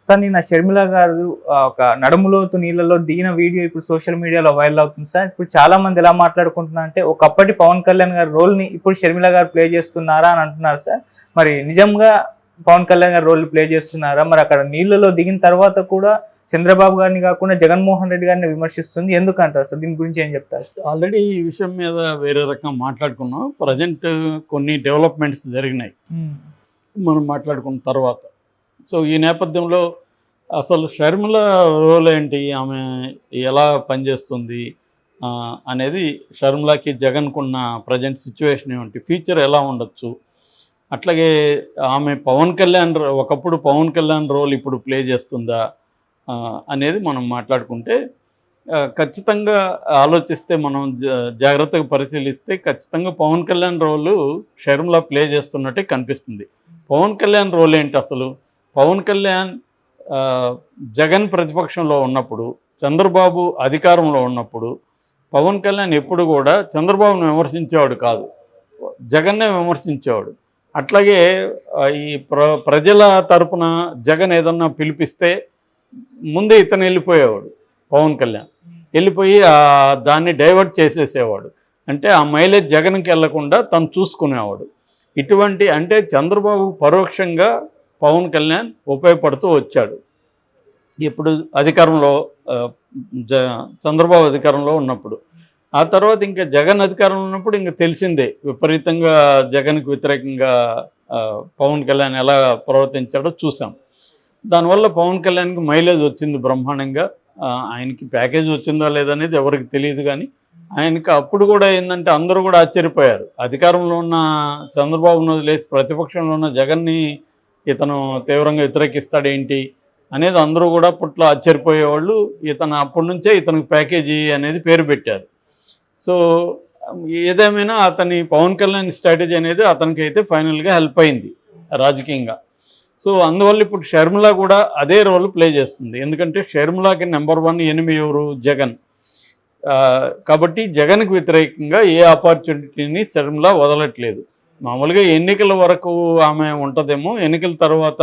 Sir నిన్న షర్మిల గారు ఒక నడుములోతు నీళ్ళలో దిగిన వీడియో ఇప్పుడు సోషల్ మీడియాలో వైరల్ అవుతుంది సార్. ఇప్పుడు చాలా మంది ఎలా మాట్లాడుకుంటున్నారు అంటే ఒకప్పటి పవన్ కళ్యాణ్ గారి రోల్ ని ఇప్పుడు షర్మిల గారు ప్లే చేస్తున్నారా అని అంటున్నారు సార్. మరి నిజంగా పవన్ కళ్యాణ్ గారు రోల్ ప్లే చేస్తున్నారా? మరి అక్కడ నీళ్ళలో దిగిన తర్వాత కూడా చంద్రబాబు గారిని కాకుండా జగన్మోహన్ రెడ్డి గారిని విమర్శిస్తుంది ఎందుకంటారు సార్? దీని గురించి ఏం చెప్తారు? ఆల్రెడీ ఈ విషయం మీద వేరే రకంగా మాట్లాడుకున్నాం. ప్రజెంట్ కొన్ని డెవలప్మెంట్స్ జరిగినాయి మనం మాట్లాడుకున్న తర్వాత. సో ఈ నేపథ్యంలో అసలు షర్మిల రోల్ ఏంటి, ఆమె ఎలా పనిచేస్తుంది అనేది, షర్మిలకి జగన్కున్న ప్రజెంట్ సిచ్యువేషన్ ఏమిటి, ఫ్యూచర్ ఎలా ఉండొచ్చు, అట్లాగే ఆమె ఒకప్పుడు పవన్ కళ్యాణ్ రోల్ ఇప్పుడు ప్లే చేస్తుందా అనేది మనం మాట్లాడుకుంటే ఖచ్చితంగా ఆలోచిస్తే, మనం జాగ్రత్తగా పరిశీలిస్తే ఖచ్చితంగా పవన్ కళ్యాణ్ రోలు షర్మిల ప్లే చేస్తున్నట్టే కనిపిస్తుంది. పవన్ కళ్యాణ్ రోల్ ఏంటి అసలు? పవన్ కళ్యాణ్ జగన్ ప్రతిపక్షంలో ఉన్నప్పుడు, చంద్రబాబు అధికారంలో ఉన్నప్పుడు పవన్ కళ్యాణ్ ఎప్పుడు కూడా చంద్రబాబును విమర్శించేవాడు కాదు, జగన్నే విమర్శించేవాడు. అట్లాగే ఈ ప్రజల తరపున జగన్ ఏదన్నా పిలిపిస్తే ముందే ఇతను వెళ్ళిపోయేవాడు. పవన్ కళ్యాణ్ వెళ్ళిపోయి దాన్ని డైవర్ట్ చేసేసేవాడు. అంటే ఆ మైలేజ్ జగన్కి వెళ్లకుండా తను చూసుకునేవాడు. ఇటువంటి అంటే చంద్రబాబు పరోక్షంగా పవన్ కళ్యాణ్ ఉపయోగపడుతూ వచ్చాడు. ఇప్పుడు అధికారంలో చంద్రబాబు అధికారంలో ఉన్నప్పుడు, ఆ తర్వాత ఇంకా జగన్ అధికారంలో ఉన్నప్పుడు ఇంకా తెలిసిందే విపరీతంగా జగన్కి వ్యతిరేకంగా పవన్ కళ్యాణ్ ఎలా ప్రవర్తించాడో చూసాం. దానివల్ల పవన్ కళ్యాణ్కి మైలేజ్ వచ్చింది బ్రహ్మాండంగా. ఆయనకి ప్యాకేజ్ వచ్చిందా లేదనేది ఎవరికి తెలియదు, కానీ ఆయనకి అప్పుడు కూడా ఏంటంటే అందరూ కూడా ఆశ్చర్యపోయారు. అధికారంలో ఉన్న చంద్రబాబును వదిలేసి ప్రతిపక్షంలో ఉన్న జగన్ని ఇతను తీవ్రంగా వ్యతిరేకిస్తాడేంటి అనేది అందరూ కూడా అప్పట్లో ఆశ్చర్యపోయేవాళ్ళు. ఇతను అప్పటి నుంచే ఇతనికి ప్యాకేజీ అనేది పేరు పెట్టారు. సో ఏదేమైనా అతని పవన్ కళ్యాణ్ స్ట్రాటజీ అనేది అతనికి అయితే ఫైనల్గా హెల్ప్ అయింది రాజకీయంగా. సో అందువల్ల ఇప్పుడు షర్మిల కూడా అదే రోల్ ప్లే చేస్తుంది. ఎందుకంటే షర్మిలకి నెంబర్ 1 ఎనిమి ఎవరు? జగన్. కాబట్టి జగన్కి వ్యతిరేకంగా ఏ ఆపర్చునిటీని షర్మిల వదలట్లేదు. మామూలుగా ఎన్నికల వరకు ఆమె ఉంటుందేమో, ఎన్నికల తర్వాత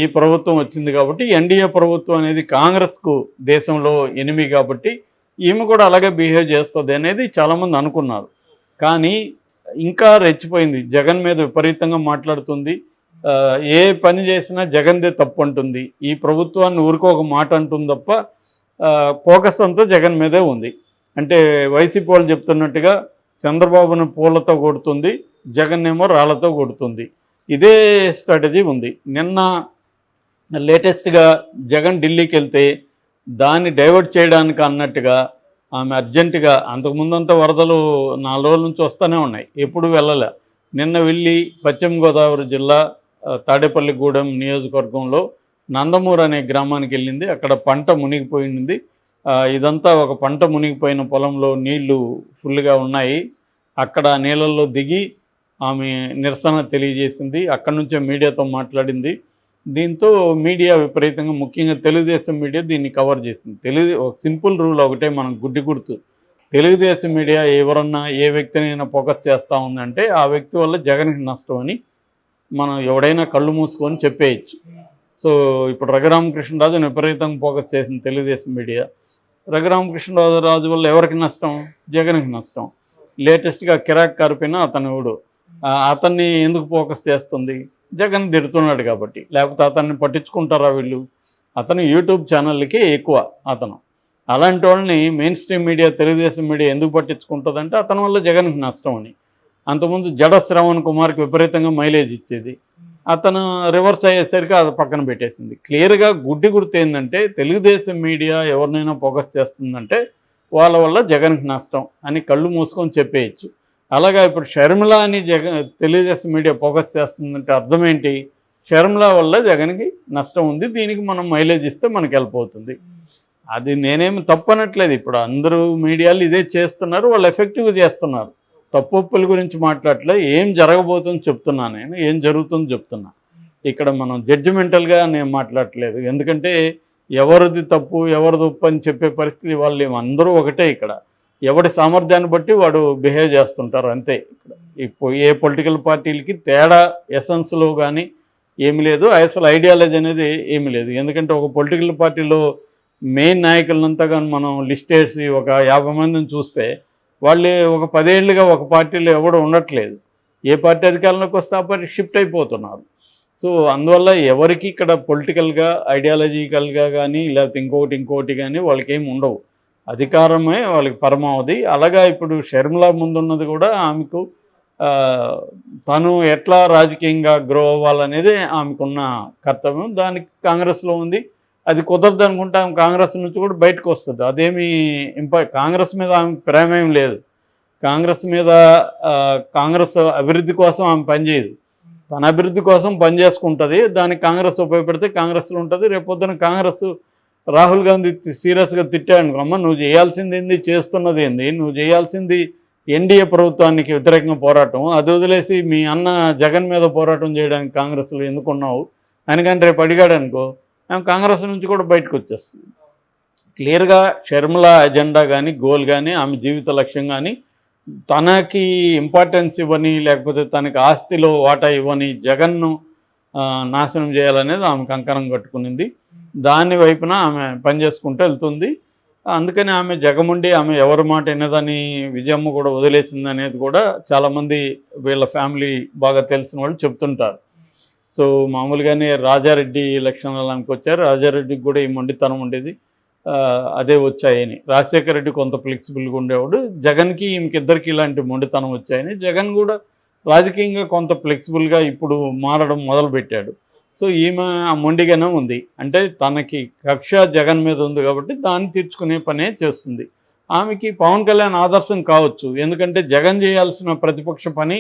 ఈ ప్రభుత్వం వచ్చింది కాబట్టి, ఎన్డీఏ ప్రభుత్వం అనేది కాంగ్రెస్కు దేశంలో ఎనిమి కాబట్టి ఈమె కూడా అలాగే బిహేవ్ చేస్తుంది అనేది చాలామంది అనుకున్నారు. కానీ ఇంకా రెచ్చిపోయింది. జగన్ మీద విపరీతంగా మాట్లాడుతుంది. ఏ పని చేసినా జగన్దే తప్పు అంటుంది. ఈ ప్రభుత్వాన్ని ఊరికో ఒక మాట అంటుంది తప్ప ఫోకస్ అంతా జగన్ మీదే ఉంది. అంటే వైసీపీ వాళ్ళు చెప్తున్నట్టుగా చంద్రబాబును పూలతో కొడుతుంది, జగన్ ఏమో రాళ్లతో కొడుతుంది. ఇదే స్ట్రాటజీ ఉంది. నిన్న లేటెస్ట్గా జగన్ ఢిల్లీకి వెళ్తే దాన్ని డైవర్ట్ చేయడానికి అన్నట్టుగా ఆమె అర్జెంటుగా, అంతకుముందంతా వరదలు 4 రోజుల నుంచి వస్తూనే ఉన్నాయి, ఎప్పుడు వెళ్ళలే. నిన్న వెళ్ళి పశ్చిమ గోదావరి జిల్లా తాడేపల్లిగూడెం నియోజకవర్గంలో నందమూరు అనే గ్రామానికి వెళ్ళింది. అక్కడ పంట మునిగిపోయింది. ఇదంతా ఒక పంట మునిగిపోయిన పొలంలో నీళ్లు ఫుల్గా ఉన్నాయి. అక్కడ నీళ్ళల్లో దిగి ఆమె నిరసన తెలియజేసింది. అక్కడి నుంచే మీడియాతో మాట్లాడింది. దీంతో మీడియా విపరీతంగా, ముఖ్యంగా తెలుగుదేశం మీడియా దీన్ని కవర్ చేసింది. ఒక సింపుల్ రూల్ ఒకటే మనం గుర్తు, తెలుగుదేశం మీడియా ఎవరన్నా ఏ వ్యక్తినైనా ఫోకస్ చేస్తూ ఉందంటే ఆ వ్యక్తి వల్ల జగన్కి నష్టం అని మనం ఎవడైనా కళ్ళు మూసుకొని చెప్పేయచ్చు. సో ఇప్పుడు రఘురామకృష్ణరాజుని విపరీతంగా ఫోకస్ చేసింది తెలుగుదేశం మీడియా. రఘురామకృష్ణరాజు వల్ల ఎవరికి నష్టం? జగన్కి నష్టం. లేటెస్ట్గా కిరాక్ కార్పిన అతను అతన్ని ఎందుకు ఫోకస్ చేస్తుంది? జగన్ తిడుతున్నాడు కాబట్టి. లేకపోతే అతన్ని పట్టించుకుంటారా వీళ్ళు? అతను యూట్యూబ్ ఛానళ్ళకి ఎక్కువ అతను. అలాంటి వాళ్ళని main stream media, Telugu Desam media ఎందుకు పట్టించుకుంటుందంటే అతని వల్ల జగన్కి నష్టం అని. అంతకుముందు జడ శ్రవణ్ కుమార్కి విపరీతంగా మైలేజ్ ఇచ్చేది, అతను రివర్స్ అయ్యేసరికి అది పక్కన పెట్టేసింది. క్లియర్గా గుర్తు ఏంటంటే తెలుగుదేశం మీడియా ఎవరినైనా ఫోకస్ చేస్తుందంటే వాళ్ళ వల్ల జగన్కి నష్టం అని కళ్ళు మూసుకొని చెప్పేయచ్చు. అలాగా ఇప్పుడు షర్మిల అని తెలుగుదేశం మీడియా ఫోకస్ చేస్తుందంటే అర్థం ఏంటి? షర్మిల వల్ల జగన్కి నష్టం ఉంది, దీనికి మనం మైలేజ్ ఇస్తే మనకి వెళ్ళిపోతుంది. అది నేనేమి తప్పనట్లేదు. ఇప్పుడు అందరూ మీడియాలు ఇదే చేస్తున్నారు, వాళ్ళు ఎఫెక్టివ్గా చేస్తున్నారు. తప్పుల గురించి మాట్లాడలే, ఏం జరగబోతుందో చెప్తున్నా, నేను ఏం జరుగుతుందో చెప్తున్నా. ఇక్కడ మనం జడ్జిమెంటల్గా నేను మాట్లాడట్లేదు. ఎందుకంటే ఎవరిది తప్పు ఎవరిది ఉప్పు అని చెప్పే పరిస్థితి వాళ్ళు అందరూ ఒకటే. ఇక్కడ ఎవడి సామర్థ్యాన్ని బట్టి వాడు బిహేవ్ చేస్తుంటారు అంతే. ఇక్కడ ఏ పొలిటికల్ పార్టీలకి తేడా ఎసెన్స్లో కానీ ఏమి లేదు, అసలు ఐడియాలజీ అనేది ఏమి లేదు. ఎందుకంటే ఒక పొలిటికల్ పార్టీలో మెయిన్ నాయకులంతా కానీ మనం లిస్ట్ వేసి ఒక 50 మందిని చూస్తే వాళ్ళు ఒక 10 ఏళ్ళుగా ఒక పార్టీలో ఎవడు ఉండట్లేదు. ఏ పార్టీ అధికారంలోకి వస్తే ఆ పార్టీ షిఫ్ట్ అయిపోతున్నారు. సో అందువల్ల ఎవరికి ఇక్కడ పొలిటికల్గా ఐడియాలజికల్గా కానీ లేకపోతే ఇంకోటి కానీ వాళ్ళకి ఏమి ఉండవు. అధికారమే వాళ్ళకి పరమావధి. అలాగా ఇప్పుడు షర్మిల ముందున్నది కూడా ఆమెకు తను ఎట్లా రాజకీయంగా గ్రో అవ్వాలనేది ఆమెకున్న కర్తవ్యం. దానికి కాంగ్రెస్లో ఉంది. అది కుదరదు అనుకుంటే ఆమె కాంగ్రెస్ నుంచి కూడా బయటకు వస్తుంది. అదేమి కాంగ్రెస్ మీద ఆమె ప్రేమేం లేదు. కాంగ్రెస్ మీద కాంగ్రెస్ అభివృద్ధి కోసం ఆమె పనిచేయదు. తన అభివృద్ధి కోసం పనిచేసుకుంటుంది. దానికి కాంగ్రెస్ ఉపయోగపడితే కాంగ్రెస్లో ఉంటుంది. రేపొద్దున కాంగ్రెస్ రాహుల్ గాంధీ సీరియస్గా తిట్టాడు, అమ్మ నువ్వు చేయాల్సింది ఏంది, చేస్తున్నది ఏంది, నువ్వు చేయాల్సింది ఎన్డీఏ ప్రభుత్వానికి వ్యతిరేకంగా పోరాటం, అది వదిలేసి మీ అన్న జగన్ మీద పోరాటం చేయడానికి కాంగ్రెస్లో ఎందుకున్నావు అని రేపు అడిగాడు అనుకో, ఆమె కాంగ్రెస్ నుంచి కూడా బయటకు వచ్చేస్తుంది. క్లియర్గా షర్మిల అజెండా కానీ గోల్ కానీ ఆమె జీవిత లక్ష్యం కానీ తనకి ఇంపార్టెన్స్ ఇవ్వని లేకపోతే తనకి ఆస్తిలో వాటా ఇవ్వని జగన్ను నాశనం చేయాలనేది ఆమె కంకణం కట్టుకునింది. దాని వైపున ఆమె పనిచేసుకుంటూ వెళ్తుంది. అందుకని ఆమె జగముండి ఆమె ఎవరి మాట వినదని విజయమ్మ కూడా వదిలేసింది అనేది కూడా చాలామంది వీళ్ళ ఫ్యామిలీ బాగా తెలిసిన వాళ్ళు చెప్తుంటారు. సో మామూలుగానే రాజారెడ్డి లక్షణాలు ఆమెకు వచ్చారు. రాజారెడ్డికి కూడా ఈ మొండితనం ఉండేది, అదే వచ్చాయని. రాజశేఖర రెడ్డి కొంత ఫ్లెక్సిబుల్గా ఉండేవాడు. జగన్కి ఈమెకిద్దరికి ఇలాంటి మొండితనం వచ్చాయని జగన్ కూడా రాజకీయంగా కొంత ఫ్లెక్సిబుల్గా ఇప్పుడు మారడం మొదలుపెట్టాడు. సో ఈమె ఆ మొండిగానే ఉంది. అంటే తనకి కక్ష జగన్ మీద ఉంది కాబట్టి దాన్ని తీర్చుకునే పనే చేస్తుంది. ఆమెకి పవన్ కళ్యాణ్ ఆదర్శం కావచ్చు, ఎందుకంటే జగన్ చేయాల్సిన ప్రతిపక్ష పని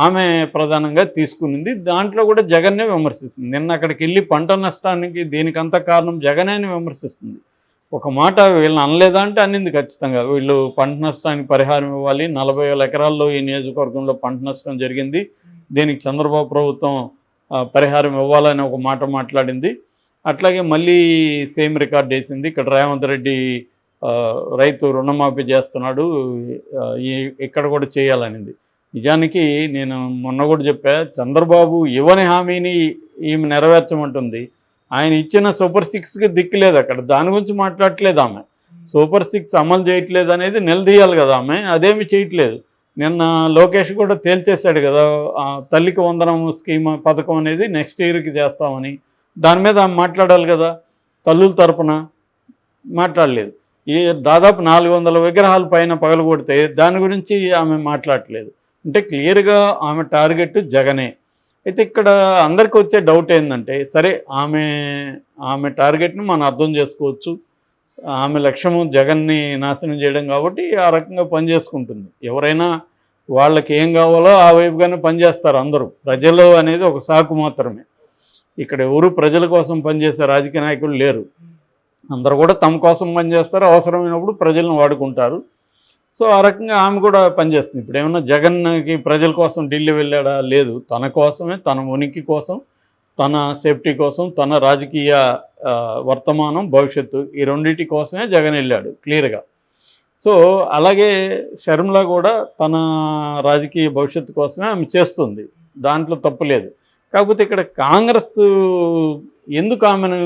ఆమె ప్రధానంగా తీసుకునింది. దాంట్లో కూడా జగన్నే విమర్శిస్తుంది. నిన్న అక్కడికి వెళ్ళి పంట నష్టానికి దీనికంతా కారణం జగనే అని విమర్శిస్తుంది. ఒక మాట వీళ్ళని అనలేదా అంటే అన్నింది ఖచ్చితంగా. వీళ్ళు పంట నష్టానికి పరిహారం ఇవ్వాలి, 40,000 ఎకరాల్లో ఈ నియోజకవర్గంలో పంట నష్టం జరిగింది, దీనికి చంద్రబాబు ప్రభుత్వం పరిహారం ఇవ్వాలని ఒక మాట మాట్లాడింది. అట్లాగే మళ్ళీ సేమ్ రికార్డ్ వేసింది. ఇక్కడ రేవంత్ రెడ్డి రైతు రుణమాఫీ చేస్తున్నాడు, ఇక్కడ కూడా చేయాలనింది. నిజానికి నేను మొన్న కూడా చెప్పా, చంద్రబాబు ఇవ్వని హామీని ఈమె నెరవేర్చమంటుంది. ఆయన ఇచ్చిన సూపర్ 6కి దిక్కులేదు, అక్కడ దాని గురించి మాట్లాడట్లేదు ఆమె. సూపర్ 6 అమలు చేయట్లేదు అనేది నిలదీయాలి కదా ఆమె, అదేమి చేయట్లేదు. నిన్న లోకేష్ కూడా తేల్చేశాడు కదా, తల్లికి వందనం స్కీమ్ పథకం అనేది నెక్స్ట్ ఇయర్కి చేస్తామని. దాని మీద ఆమె మాట్లాడాలి కదా, తల్లుల తరపున మాట్లాడలేదు. ఈ దాదాపు 400 విగ్రహాల పైన పగలగొడితే దాని గురించి ఆమె మాట్లాడట్లేదు. అంటే క్లియర్గా ఆమె టార్గెట్ జగనే. అయితే ఇక్కడ అందరికీ వచ్చే డౌట్ ఏంటంటే, సరే ఆమె టార్గెట్ని మనం అర్థం చేసుకోవచ్చు. ఆమె లక్ష్యము జగన్ని నాశనం చేయడం కాబట్టి ఆ రకంగా పనిచేసుకుంటుంది. ఎవరైనా వాళ్ళకి ఏం కావాలో ఆ వైపుగానే పనిచేస్తారు అందరూ. ప్రజలు అనేది ఒక సాకు మాత్రమే. ఇక్కడ ఎవరు ప్రజల కోసం పనిచేసే రాజకీయ నాయకులు లేరు. అందరూ కూడా తమ కోసం పనిచేస్తారు, అవసరమైనప్పుడు ప్రజలను వాడుకుంటారు. సో ఆ రకంగా ఆమె కూడా పనిచేస్తుంది. ఇప్పుడు ఏమన్నా జగన్కి ప్రజల కోసం ఢిల్లీ వెళ్ళాడా? లేదు. తన కోసమే, తన ఉనికి కోసం, తన సేఫ్టీ కోసం, తన రాజకీయ వర్తమానం భవిష్యత్తు ఈ రెండింటి కోసమే జగన్ వెళ్ళాడు క్లియర్గా. సో అలాగే షర్మిల కూడా తన రాజకీయ భవిష్యత్తు కోసమే ఆమె చేస్తుంది, దాంట్లో తప్పులేదు. కాకపోతే ఇక్కడ కాంగ్రెస్ ఎందుకు ఆమెను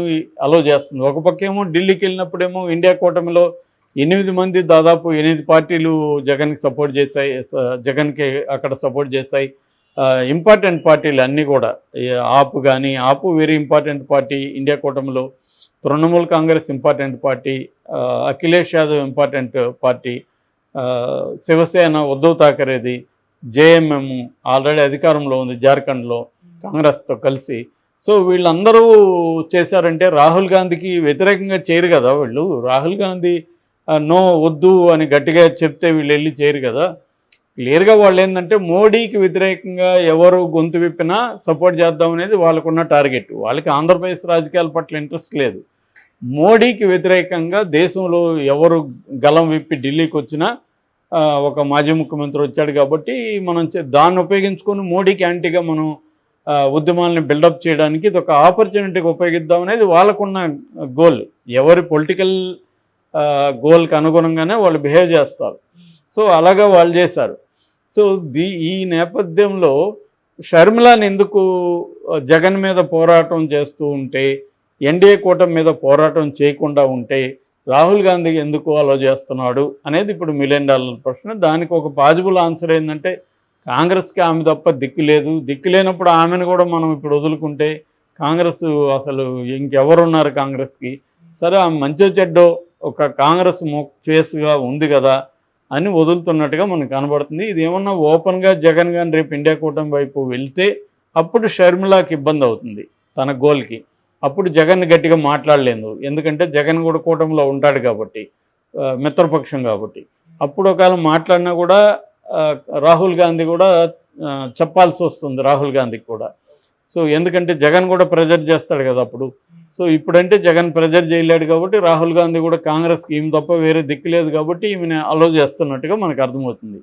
అలో చేస్తుంది? ఒక పక్కేమో ఢిల్లీకి వెళ్ళినప్పుడేమో ఇండియా కూటమిలో 8 మంది, దాదాపు 8 పార్టీలు జగన్కి సపోర్ట్ చేశాయి, జగన్కి అక్కడ సపోర్ట్ చేశాయి. ఇంపార్టెంట్ పార్టీలు అన్నీ కూడా, ఆపు వెరీ ఇంపార్టెంట్ పార్టీ ఇండియా కూటమిలో, Trinamool Congress important party, Akhilesh Yadav important party, Shiv Sena Uddhav ఠాకరేది, జేఎంఎం ఆల్రెడీ అధికారంలో ఉంది జార్ఖండ్లో కాంగ్రెస్తో కలిసి. సో వీళ్ళందరూ చేశారంటే రాహుల్ గాంధీకి వ్యతిరేకంగా చేయరు కదా వీళ్ళు. రాహుల్ గాంధీ నో వద్దు అని గట్టిగా చెప్తే వీళ్ళు వెళ్ళి చేయరు కదా. క్లియర్గా వాళ్ళు ఏంటంటే మోడీకి వ్యతిరేకంగా ఎవరు గొంతు విప్పినా సపోర్ట్ చేద్దాం అనేది వాళ్ళకున్న టార్గెట్. వాళ్ళకి ఆంధ్రప్రదేశ్ రాజకీయాల పట్ల ఇంట్రెస్ట్ లేదు. మోడీకి వ్యతిరేకంగా దేశంలో ఎవరు గలం విప్పి ఢిల్లీకి వచ్చినా, ఒక మాజీ ముఖ్యమంత్రి వచ్చాడు కాబట్టి మనం దాన్ని ఉపయోగించుకొని మోడీకి యాంటీగా మనం ఉద్యమాలని బిల్డప్ చేయడానికి ఇది ఒక ఆపర్చునిటీకి ఉపయోగిద్దాం అనేది వాళ్ళకున్న గోల్. ఎవరి పొలిటికల్ గోల్కి అనుగుణంగానే వాళ్ళు బిహేవ్ చేస్తారు. సో అలాగా వాళ్ళు చేశారు. సో ఈ నేపథ్యంలో షర్మిలాని ఎందుకు జగన్ మీద పోరాటం చేస్తూ ఉంటే, ఎన్డీఏ కూటమి మీద పోరాటం చేయకుండా ఉంటే రాహుల్ గాంధీ ఎందుకు అలో చేస్తున్నాడు అనేది ఇప్పుడు $1 మిలియన్ ప్రశ్న. దానికి ఒక పాజిబుల్ ఆన్సర్ ఏంటంటే, కాంగ్రెస్కి ఆమె తప్ప దిక్కు లేదు. దిక్కు లేనప్పుడు ఆమెను కూడా మనం ఇప్పుడు వదులుకుంటే కాంగ్రెస్ అసలు ఇంకెవరున్నారు కాంగ్రెస్కి? సరే ఆమె మంచో చెడ్డో ఒక కాంగ్రెస్ ఫేస్గా ఉంది కదా అని వదులుతున్నట్టుగా మనకు కనబడుతుంది. ఇది ఏమన్నా ఓపెన్గా జగన్ కానీ రేపు ఇండియా కూటమి వైపు వెళ్తే అప్పుడు షర్మిలాకి ఇబ్బంది అవుతుంది తన గోల్కి. అప్పుడు జగన్ గట్టిగా మాట్లాడలేదు, ఎందుకంటే జగన్ కూడా కూటమిలో ఉంటాడు కాబట్టి, మిత్రపక్షం కాబట్టి. అప్పుడు ఒకవేళ మాట్లాడినా కూడా రాహుల్ గాంధీ కూడా చెప్పాల్సి వస్తుంది, రాహుల్ గాంధీకి కూడా. సో ఎందుకంటే జగన్ కూడా ప్రెజర్ చేస్తాడు కదా అప్పుడు. సో ఇప్పుడంటే జగన్ ప్రెజర్ చేయలేడు కాబట్టి రాహుల్ గాంధీ కూడా కాంగ్రెస్కి ఈమె తప్ప వేరే దిక్కు లేదు కాబట్టి ఈమెను అలో చేస్తున్నట్టుగా మనకు అర్థమవుతుంది.